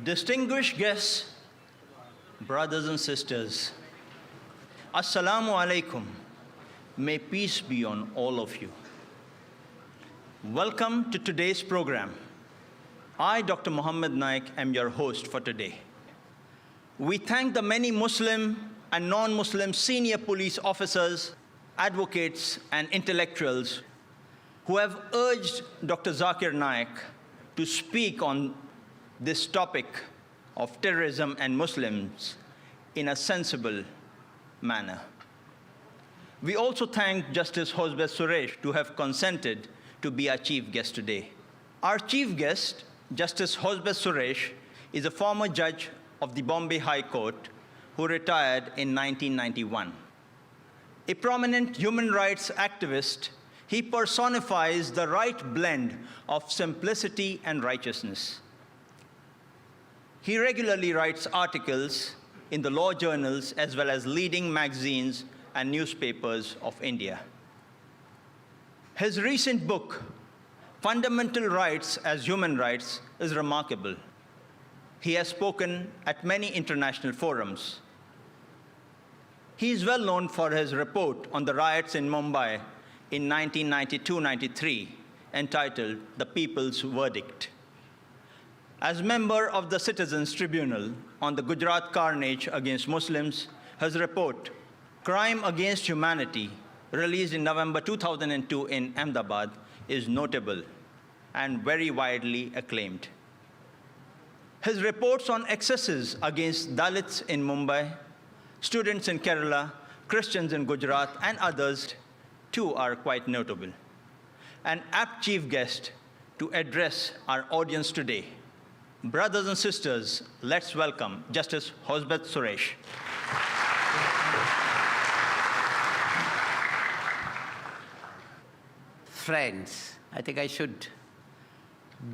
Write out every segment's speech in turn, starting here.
Distinguished guests, brothers and sisters, Assalamu alaikum. May peace be on all of you. Welcome to today's program. I, Dr. Muhammad Naik, am your host for today. We thank the many Muslim and non-Muslim senior police officers, advocates, and intellectuals who have urged Dr. Zakir Naik to speak on this topic of terrorism and Muslims in a sensible manner. We also thank Justice Hosbet Suresh to have consented to be our chief guest today. Our chief guest, Justice Hosbet Suresh, is a former judge of the Bombay High Court who retired in 1991. A prominent human rights activist, he personifies the right blend of simplicity and righteousness. He regularly writes articles in the law journals as well as leading magazines and newspapers of India. His recent book, Fundamental Rights as Human Rights, is remarkable. He has spoken at many international forums. He is well known for his report on the riots in Mumbai in 1992-93, entitled The People's Verdict. As member of the Citizens Tribunal on the Gujarat carnage against Muslims, his report, Crime Against Humanity, released in November 2002 in Ahmedabad, is notable and very widely acclaimed. His reports on excesses against Dalits in Mumbai, students in Kerala, Christians in Gujarat, and others, too, are quite notable. An apt chief guest to address our audience today. Brothers and sisters, let's welcome Justice Hosbet Suresh. Friends, I think I should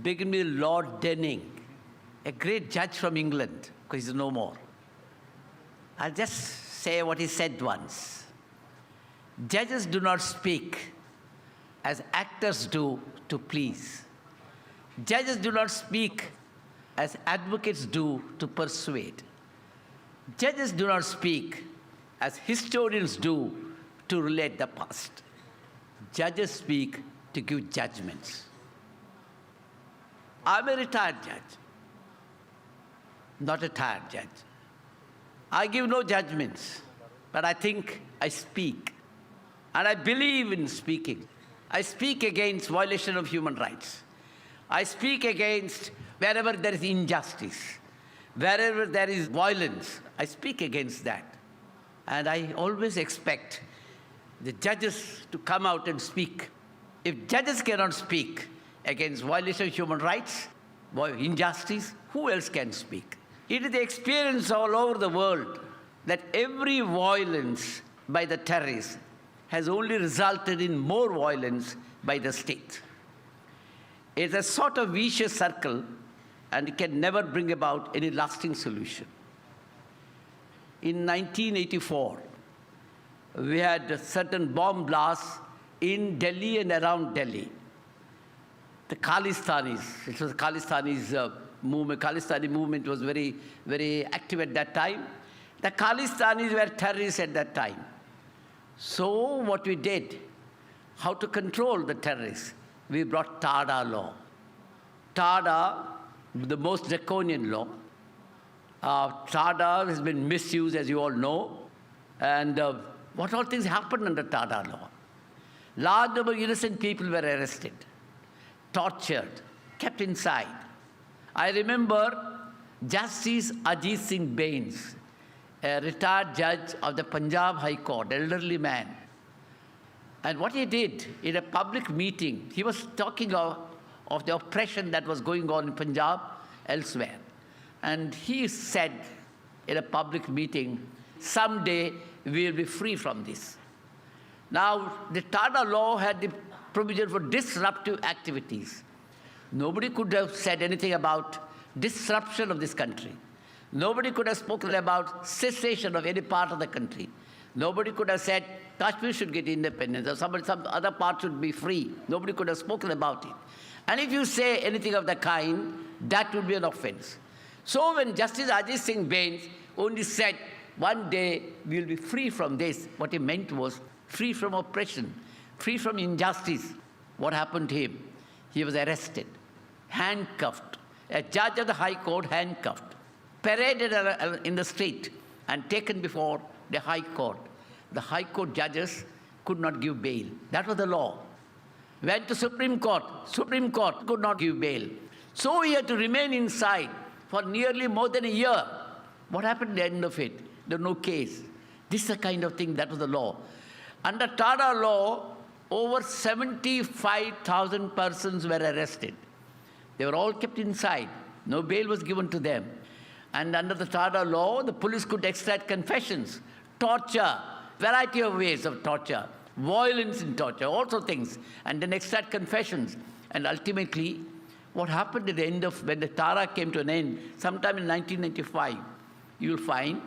begin with Lord Denning, a great judge from England, because he's no more. I'll just say what he said once. Judges do not speak as actors do to please. Judges do not speak as advocates do to persuade. Judges do not speak as historians do to relate the past. Judges speak to give judgments. I'm a retired judge, not a tired judge. I give no judgments, but I think I speak. And I believe in speaking. I speak against violation of human rights. I speak against wherever there is injustice, wherever there is violence. I speak against that. And I always expect the judges to come out and speak. If judges cannot speak against violation of human rights, injustice, who else can speak? It is the experience all over the world that every violence by the terrorists has only resulted in more violence by the state. It's a sort of vicious circle, and it can never bring about any lasting solution. In 1984, we had certain bomb blasts in Delhi and around Delhi. The Khalistanis, it was Khalistanis movement. Khalistani movement was very, very active at that time. The Khalistanis were terrorists at that time. So what we did, how to control the terrorists? We brought TADA law. TADA, the most draconian law. TADA has been misused, as you all know. And what all things happened under TADA law? Large number of innocent people were arrested, tortured, kept inside. I remember Justice Ajit Singh Bains, a retired judge of the Punjab High Court, elderly man. And what he did in a public meeting, he was talking of the oppression that was going on in Punjab, elsewhere. And he said in a public meeting, someday we will be free from this. Now, the TADA law had the provision for disruptive activities. Nobody could have said anything about disruption of this country. Nobody could have spoken about cessation of any part of the country. Nobody could have said Kashmir should get independence or some other part should be free. Nobody could have spoken about it. And if you say anything of the kind, that would be an offense. So when Justice Ajit Singh Bains only said, one day we'll be free from this, what he meant was free from oppression, free from injustice. What happened to him? He was arrested, handcuffed, a judge of the High Court handcuffed, paraded in the street and taken before the High Court. The High Court judges could not give bail. That was the law. Went to Supreme Court could not give bail. So he had to remain inside for nearly more than a year. What happened at the end of it? There was no case. This is the kind of thing, that was the law. Under Tada law, over 75,000 persons were arrested. They were all kept inside. No bail was given to them. And under the Tada law, the police could extract confessions, torture, variety of ways of torture, violence in torture, also things, and then extract confessions. And ultimately, what happened at the end of, when the Tara came to an end, sometime in 1995, you'll find,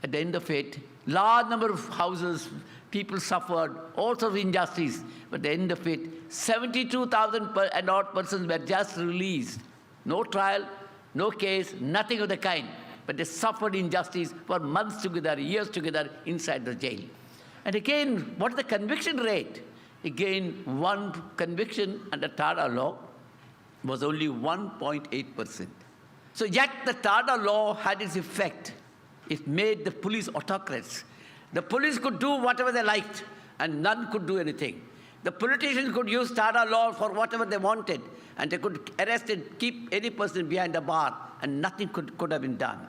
at the end of it, large number of houses, people suffered, all sorts of injustice. But at the end of it, 72,000 and odd persons were just released. No trial, no case, nothing of the kind. But they suffered injustice for months together, years together, inside the jail. And again, what is the conviction rate? Again, one conviction under Tada law was only 1.8%. So yet the Tada law had its effect. It made the police autocrats. The police could do whatever they liked, and none could do anything. The politicians could use Tada law for whatever they wanted, and they could arrest and keep any person behind a bar, and nothing could have been done.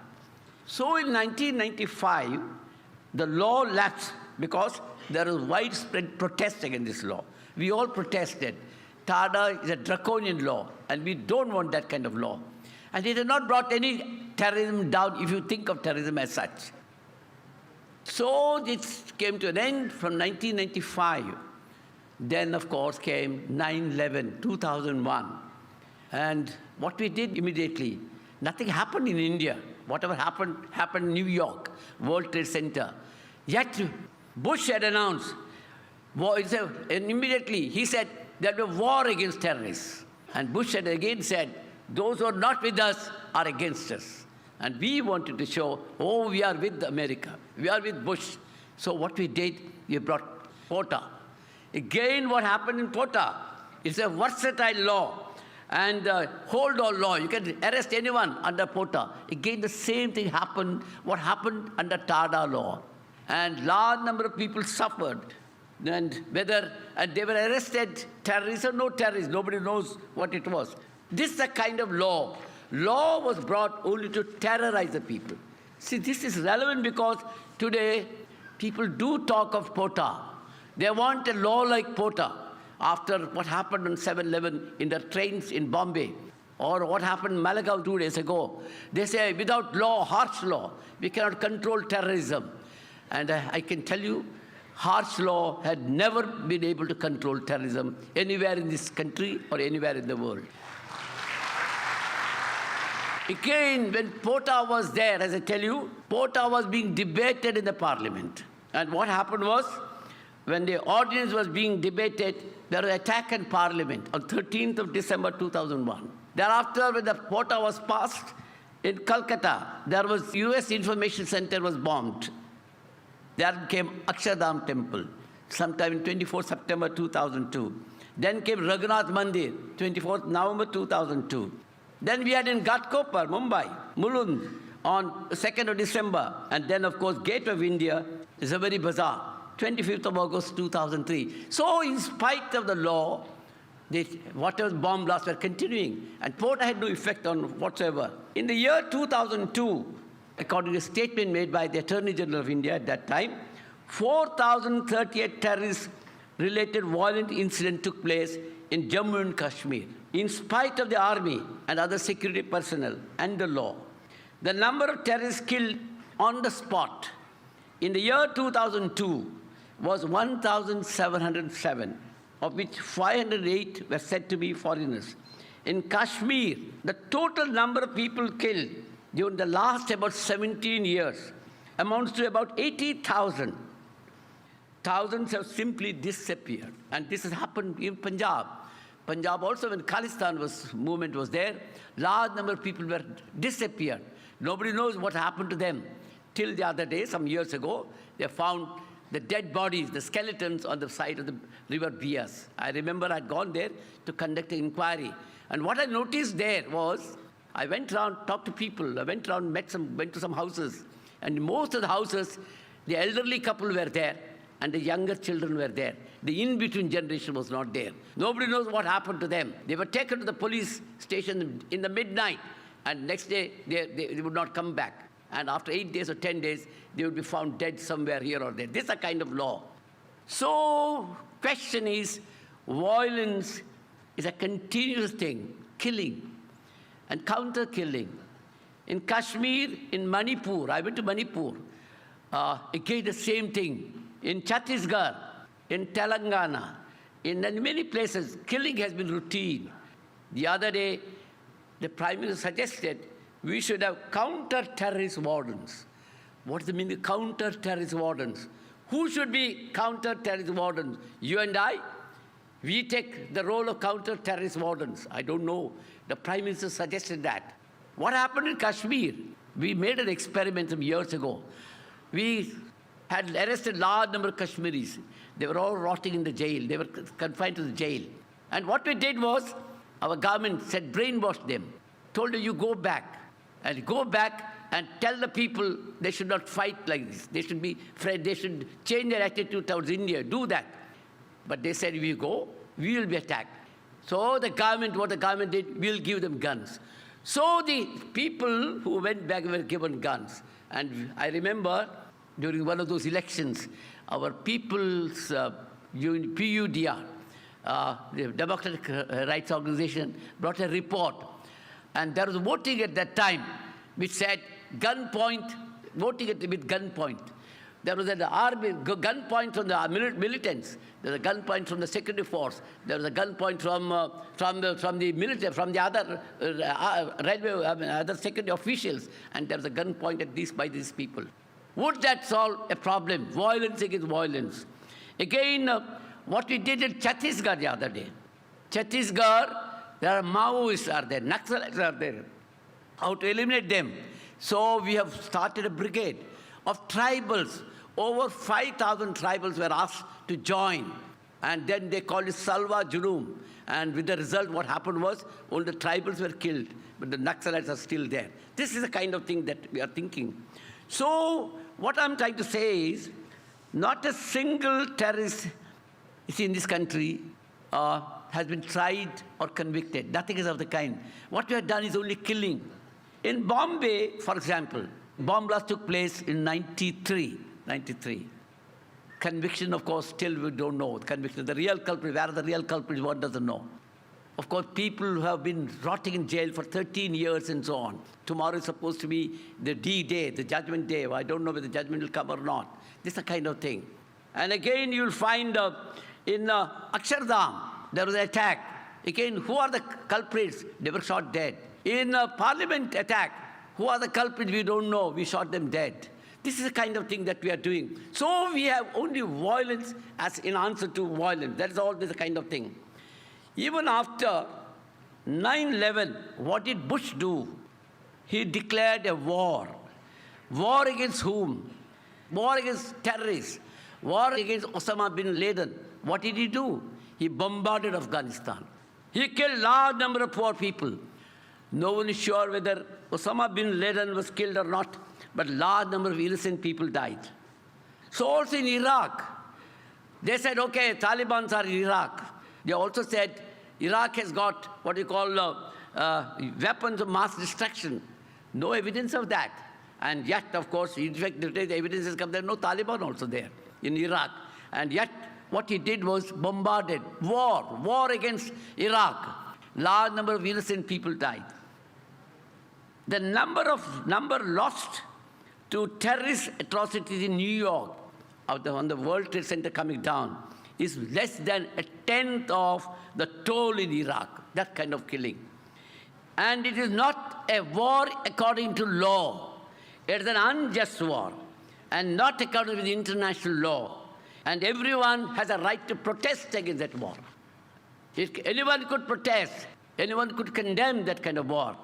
So in 1995, the law lapsed because there was widespread protest against this law. We all protested. Tada is a draconian law, and we don't want that kind of law. And it has not brought any terrorism down if you think of terrorism as such. So it came to an end from 1995. Then, of course, came 9/11, 2001. And what we did immediately, nothing happened in India. Whatever happened, happened in New York, World Trade Center. Yet Bush had announced, and immediately he said, there'll be a war against terrorists. And Bush had again said, those who are not with us are against us. And we wanted to show, oh, we are with America. We are with Bush. So what we did, we brought POTA. Again, what happened in POTA? It's a versatile law and hold-all law. You can arrest anyone under POTA. Again, the same thing happened, what happened under Tada law. And large number of people suffered. And they were arrested, terrorists or no terrorists, nobody knows what it was. This is the kind of law. Law was brought only to terrorize the people. See, this is relevant because today people do talk of POTA. They want a law like POTA after what happened on 7/11 in the trains in Bombay, or what happened in Malagaon 2 days ago. They say without law, harsh law, we cannot control terrorism. And I can tell you, harsh law had never been able to control terrorism anywhere in this country or anywhere in the world. Again, when POTA was there, as I tell you, POTA was being debated in the parliament. And what happened was, when the ordinance was being debated, there was an attack in parliament on 13th of December 2001. Thereafter, when the POTA was passed, in Calcutta, there was US Information Center was bombed. There came Akshardham Temple, sometime in 24th September 2002. Then came Raghunath Mandir, 24th November 2002. Then we had in Ghatkopar, Mumbai, Mulund, on 2nd of December. And then, of course, Gate of India, Zawari Bazaar, 25th of August 2003. So in spite of the law, whatever bomb blasts were continuing. And POTA had no effect on whatsoever. In the year 2002, according to a statement made by the Attorney General of India at that time, 4,038 terrorist-related violent incidents took place in Jammu and Kashmir. In spite of the army and other security personnel and the law, the number of terrorists killed on the spot in the year 2002 was 1,707, of which 508 were said to be foreigners. In Kashmir, the total number of people killed during the last about 17 years amounts to about 80,000. Thousands have simply disappeared. And this has happened in Punjab. Punjab also, when Khalistan movement was there, large number of people were disappeared. Nobody knows what happened to them. Till the other day, some years ago, they found the dead bodies, the skeletons on the side of the river Bias. I remember I'd gone there to conduct an inquiry. And what I noticed there was, I went around, talked to people, I went around, went to some houses. And in most of the houses, the elderly couple were there and the younger children were there. The in-between generation was not there. Nobody knows what happened to them. They were taken to the police station in the midnight, and next day they would not come back. And after 8 days or 10 days, they would be found dead somewhere here or there. This is a kind of law. So, question is, violence is a continuous thing, killing and counter-killing. In Kashmir, in Manipur, I went to Manipur, again the same thing. In Chhattisgarh, in Telangana, in many places, killing has been routine. The other day, the Prime Minister suggested we should have counter-terrorist wardens. What does it mean, counter-terrorist wardens? Who should be counter-terrorist wardens? You and I? We take the role of counter-terrorist wardens. I don't know. The Prime Minister suggested that. What happened in Kashmir? We made an experiment some years ago. We had arrested a large number of Kashmiris. They were all rotting in the jail. They were confined to the jail. And what we did was, our government said, brainwash them. Told them, you go back. And go back and tell the people they should not fight like this. They should be afraid. They should change their attitude towards India. Do that. But they said, if we go, we will be attacked. So the government, what the government did, we'll give them guns. So the people who went back were given guns. And I remember during one of those elections, our People's PUDR, the Democratic Rights Organization, brought a report. And there was voting at that time which said gunpoint, voting with gunpoint. There was an army, gunpoint from the militants. There was a gunpoint from the security force. There was a gunpoint from the military, from the other railway, other security officials. And there was a gunpoint by these people. Would that solve a problem? Violence against violence. Again, what we did in Chhattisgarh the other day. Chhattisgarh, there are Maoists are there, Naxalites are there. How to eliminate them? So we have started a brigade of tribals. Over 5,000 tribals were asked to join. And then they called it Salwa Junoon. And with the result, what happened was, all the tribals were killed, but the Naxalites are still there. This is the kind of thing that we are thinking. So what I'm trying to say is, not a single terrorist in this country has been tried or convicted. Nothing is of the kind. What we have done is only killing. In Bombay, for example, bomb blast took place in 93. Conviction, of course, still we don't know. Conviction, the real culprit, where are the real culprits, one doesn't know. Of course, people who have been rotting in jail for 13 years and so on. Tomorrow is supposed to be the D-Day, the Judgment Day. I don't know whether the judgment will come or not. This is the kind of thing. And again, you'll find in Akshardham, there was an attack. Again, who are the culprits? They were shot dead. In Parliament attack, who are the culprits? We don't know. We shot them dead. This is the kind of thing that we are doing. So we have only violence as in answer to violence. That is always the kind of thing. Even after 9/11, what did Bush do? He declared a war. War against whom? War against terrorists. War against Osama bin Laden. What did he do? He bombarded Afghanistan. He killed a large number of poor people. No one is sure whether Osama bin Laden was killed or not, but a large number of innocent people died. So also in Iraq, they said, okay, Taliban are in Iraq. They also said Iraq has got what you call weapons of mass destruction. No evidence of that. And yet, of course, in fact, the evidence has come, there are no Taliban also there in Iraq. And yet, what he did was bombarded, war against Iraq. Large number of innocent people died. The number lost to terrorist atrocities in New York, on the World Trade Center coming down, is less than a tenth of the toll in Iraq, that kind of killing. And it is not a war according to law. It is an unjust war, and not according to the international law. And everyone has a right to protest against that war. Anyone could protest. Anyone could condemn that kind of war.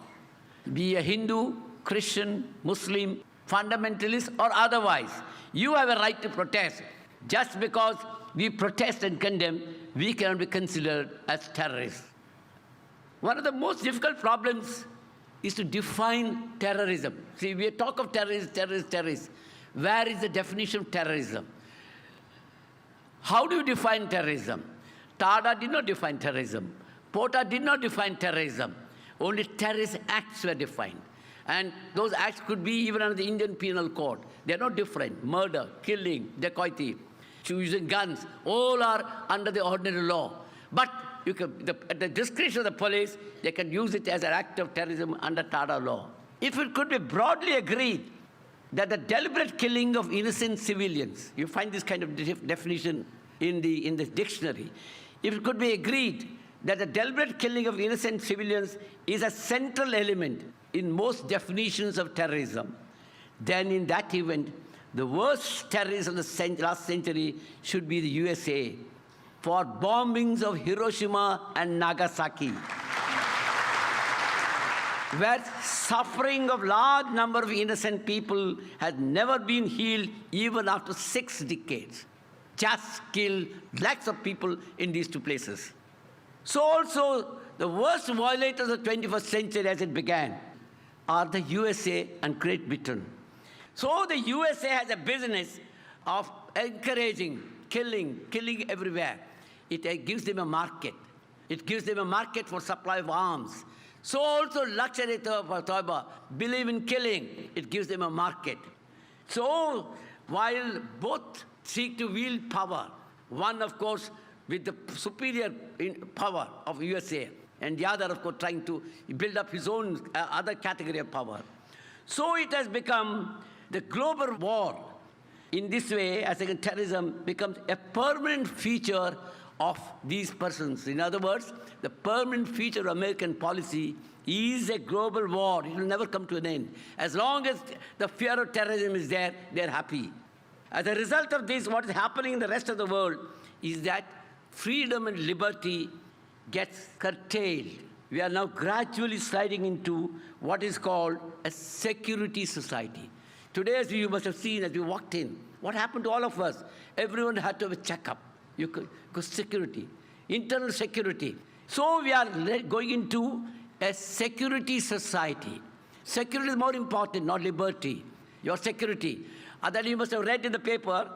Be a Hindu, Christian, Muslim, fundamentalist, or otherwise. You have a right to protest. Just because we protest and condemn, we cannot be considered as terrorists. One of the most difficult problems is to define terrorism. See, we talk of terrorists. Where is the definition of terrorism? How do you define terrorism? Tada did not define terrorism. Porta did not define terrorism. Only terrorist acts were defined. And those acts could be even under the Indian Penal Code. They're not different. Murder, killing, dacoity, using guns, all are under the ordinary law. But at the discretion of the police, they can use it as an act of terrorism under Tada law. If it could be broadly agreed that the deliberate killing of innocent civilians, you find this kind of definition in the dictionary. If it could be agreed that the deliberate killing of innocent civilians is a central element in most definitions of terrorism, then in that event, the worst terrorists of the last century should be the USA for bombings of Hiroshima and Nagasaki, where suffering of large number of innocent people has never been healed even after 6 decades. Just killed lakhs of people in these two places. So also, the worst violators of the 21st century as it began are the USA and Great Britain. So the USA has a business of encouraging, killing everywhere. It gives them a market. It gives them a market for supply of arms. So also Lashkar-e-Taiba believe in killing. It gives them a market. So while both seek to wield power, one of course with the superior power of USA, and the other, of course, trying to build up his own other category of power. So it has become the global war. In this way, as again, terrorism becomes a permanent feature of these persons. In other words, the permanent feature of American policy is a global war. It will never come to an end. As long as the fear of terrorism is there, they're happy. As a result of this, what is happening in the rest of the world is that freedom and liberty gets curtailed. We are now gradually sliding into what is called a security society. Today, as you must have seen as we walked in, what happened to all of us? Everyone had to have a checkup. Because security, internal security. So we are going into a security society. Security is more important, not liberty. Your security. And then you must have read in the paper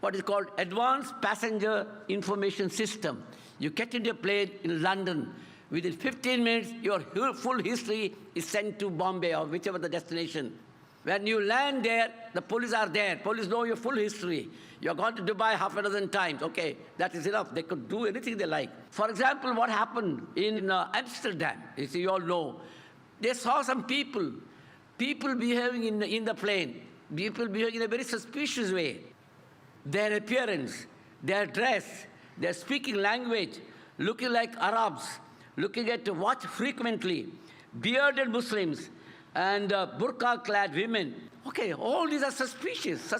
what is called Advanced Passenger Information System. You get into a plane in London. Within 15 minutes, your full history is sent to Bombay or whichever the destination. When you land there, the police are there. Police know your full history. You've gone to Dubai half a dozen times. Okay, that is enough. They could do anything they like. For example, what happened in Amsterdam, you all know, they saw some people behaving in the plane, people behaving in a very suspicious way. Their appearance, their dress, their speaking language, looking like Arabs, looking at watch frequently, bearded Muslims, and burqa-clad women. Okay, all these are suspicious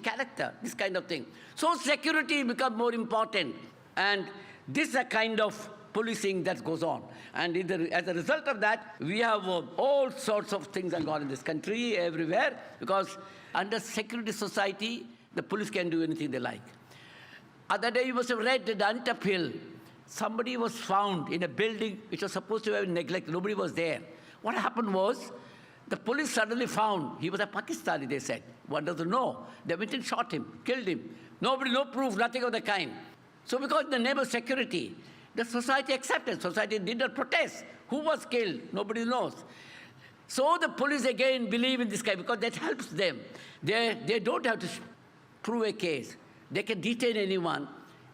character, this kind of thing. So security becomes more important. And this is a kind of policing that goes on. And as a result of that, we have all sorts of things that go on in this country, everywhere, because under security society, the police can do anything they like. Other day, you must have read that Antap Hill, somebody was found in a building which was supposed to have been neglected. Nobody was there. What happened was, the police suddenly found he was a Pakistani, they said. One doesn't know. They went and shot him, killed him. Nobody, no proof, nothing of the kind. So because in the name of security, the society accepted. Society did not protest. Who was killed? Nobody knows. So the police again believe in this guy because that helps them. They don't have to prove a case. They can detain anyone,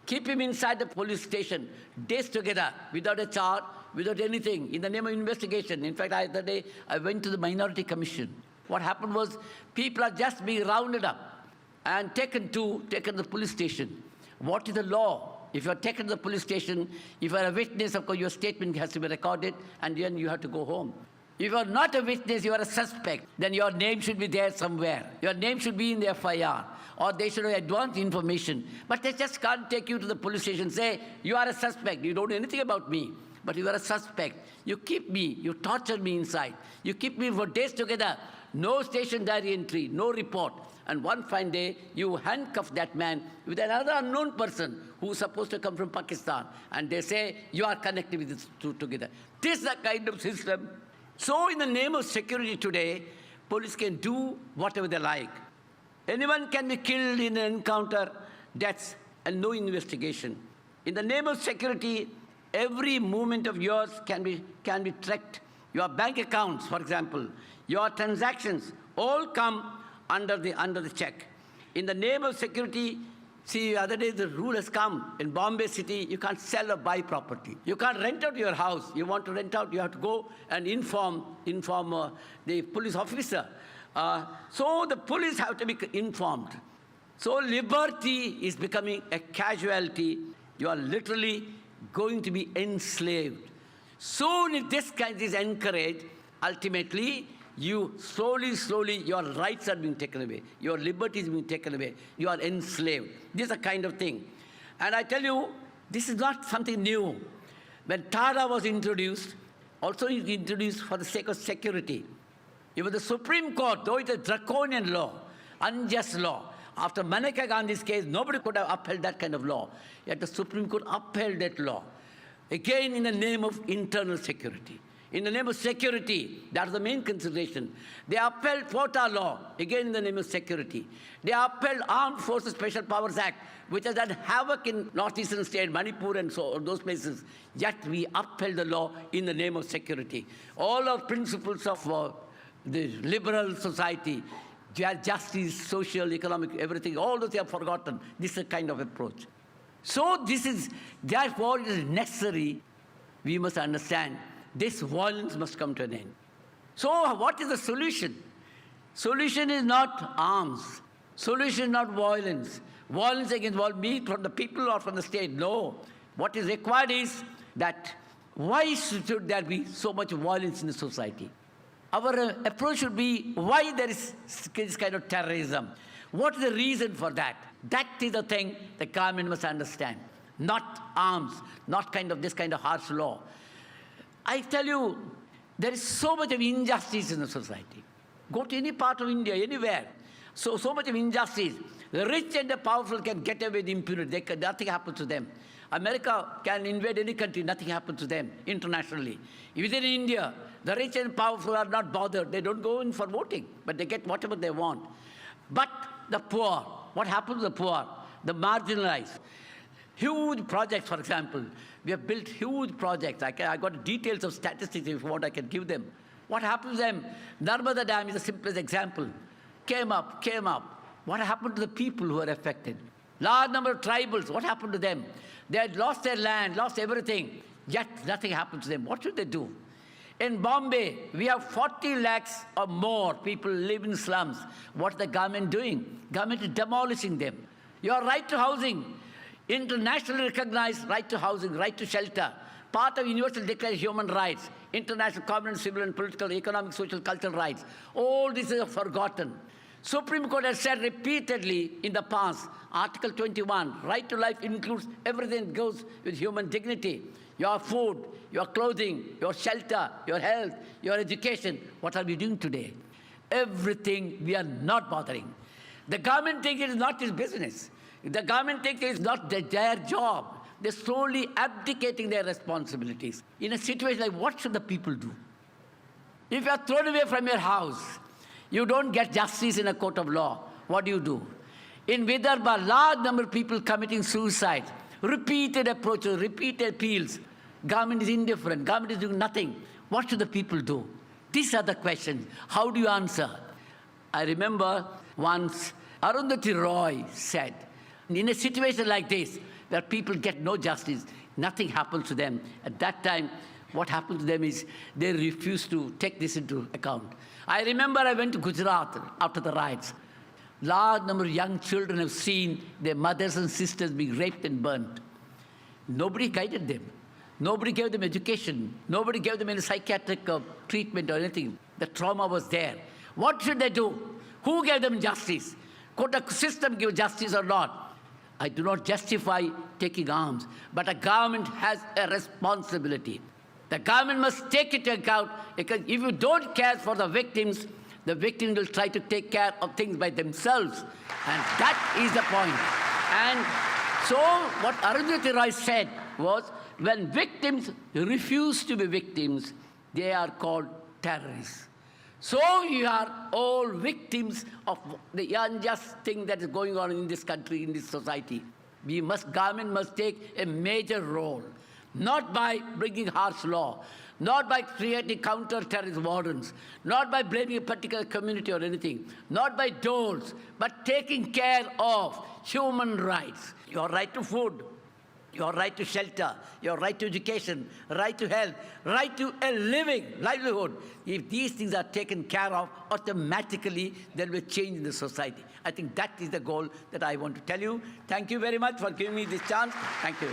keep him inside the police station, days together, without a charge, without anything, in the name of investigation. In fact, the other day, I went to the Minority Commission. What happened was, people are just being rounded up and taken to the police station. What is the law? If you are taken to the police station, if you are a witness, of course, your statement has to be recorded, and then you have to go home. If you are not a witness, you are a suspect, then your name should be there somewhere. Your name should be in the FIR, or they should have advanced information. But they just can't take you to the police station and say, you are a suspect, you don't know anything about me, but you are a suspect. You keep me, you torture me inside. You keep me for days together. No station diary entry, no report. And one fine day, you handcuff that man with another unknown person who's supposed to come from Pakistan. And they say, you are connected with these two together. This is the kind of system. So in the name of security today, police can do whatever they like. Anyone can be killed in an encounter, deaths, and no investigation. In the name of security, every movement of yours can be tracked. Your bank accounts, for example, your transactions, all come under the check. In the name of security, see, the other day the rule has come. In Bombay city, you can't sell or buy property. You can't rent out your house. You want to rent out, you have to go and inform the police officer. So the police have to be informed. So liberty is becoming a casualty. You are literally going to be enslaved. Soon, if this kind is encouraged, ultimately, you slowly, your rights are being taken away. Your liberty is being taken away. You are enslaved. This is a kind of thing. And I tell you, this is not something new. When TADA was introduced, also it was introduced for the sake of security. Even the Supreme Court, though it's a draconian law, unjust law, after Maneka Gandhi's case, nobody could have upheld that kind of law. Yet the Supreme Court upheld that law. Again, in the name of internal security. In the name of security, that's the main consideration. They upheld quota law, again in the name of security. They upheld Armed Forces Special Powers Act, which has done havoc in northeastern state, Manipur and so those places. Yet we upheld the law in the name of security. All our principles of the liberal society, justice, social, economic, everything, all those they have forgotten. This is a kind of approach. So therefore it is necessary, we must understand, this violence must come to an end. So what is the solution? Solution is not arms. Solution is not violence. Violence against me from the people or from the state. No. What is required is that why should there be so much violence in the society? Our approach should be why there is this kind of terrorism. What is the reason for that? That is the thing the government must understand. Not arms, not this kind of harsh law. I tell you, there is so much of injustice in the society. Go to any part of India, anywhere. So much of injustice. The rich and the powerful can get away with impunity. Nothing happens to them. America can invade any country, nothing happens to them internationally. Within India, the rich and powerful are not bothered. They don't go in for voting, but they get whatever they want. But the poor, what happens to the poor? The marginalized. Huge projects, for example. We have built huge projects. I got details of statistics if you want, I can give them. What happens to them? Narmada Dam is the simplest example. Came up. What happened to the people who are affected? Large number of tribals, what happened to them? They had lost their land, lost everything, yet nothing happened to them. What should they do? In Bombay, we have 40 lakhs or more people live in slums. What's the government doing? Government is demolishing them. Your right to housing, internationally recognized right to housing, right to shelter, part of Universal Declaration of Human Rights, international covenant, civil and political, economic, social, cultural rights. All this is forgotten. Supreme Court has said repeatedly in the past, Article 21, right to life includes everything that goes with human dignity. Your food, your clothing, your shelter, your health, your education. What are we doing today? Everything we are not bothering. The government thinks it is not his business. The government thinks it is not their job. They're slowly abdicating their responsibilities. In a situation like what should the people do? If you are thrown away from your house, you don't get justice in a court of law. What do? In Vidarbha, large number of people committing suicide. Repeated approaches, repeated appeals. Government is indifferent. Government is doing nothing. What should the people do? These are the questions. How do you answer? I remember once Arundhati Roy said, in a situation like this, where people get no justice, nothing happens to them. At that time, what happened to them is they refused to take this into account. I remember I went to Gujarat after the riots. Large number of young children have seen their mothers and sisters being raped and burnt. Nobody guided them. Nobody gave them education. Nobody gave them any psychiatric treatment or anything. The trauma was there. What should they do? Who gave them justice? Could the system give justice or not? I do not justify taking arms, but a government has a responsibility. The government must take it into account, because if you don't care for the victims will try to take care of things by themselves. And that is the point. And so what Arundhati Roy said was, when victims refuse to be victims, they are called terrorists. So you are all victims of the unjust thing that is going on in this country, in this society. Government must take a major role, not by bringing harsh law, not by creating counter-terrorist wardens, not by blaming a particular community or anything, not by doles, but taking care of human rights. Your right to food, your right to shelter, your right to education, right to health, right to a livelihood. If these things are taken care of, automatically there will be change in the society. I think that is the goal that I want to tell you. Thank you very much for giving me this chance. Thank you.